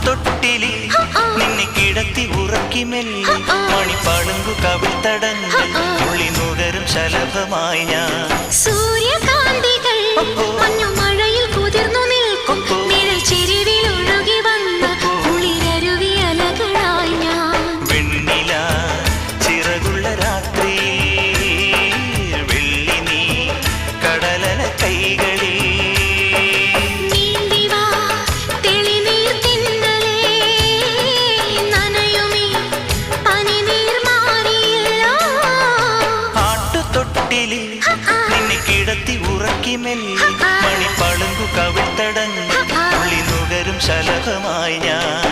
ആട്ടുതൊട്ടിലി നിന്നെ കിടത്തി ഉറക്കി മെല്ലെ മണിപ്പളുങ്കു കവിൾത്തടങ്ങൾ ഉള്ളി നുകരും ശലഭമായി ഞാൻ സൂര്യകാന്തികൾ മഞ്ഞുമഴയിൽ കുതിർന്നു നിൽക്കും നിഴൽ ചെരുവിൽ ഒഴുകി വന്ന കുളിരരുവി അലകളായി ഞാൻ വെണ്ണില ചിറകുള്ള രാത്രി വെള്ളി നീ കടലല കൈകളിൽ നീന്തിവാ തെളിനീർ തിന്നലേ നനയുമീ പനിനീർ മാറിയില്ല ആട്ടുതൊട്ടിലി നിന്നെ കിടത്തി ഉറക്കി മെല്ലെ മണിപ്പളുങ്കു കവിൾത്തടങ്ങൾ ഉള്ളി നുകരും ശലഭമായി ഞാൻ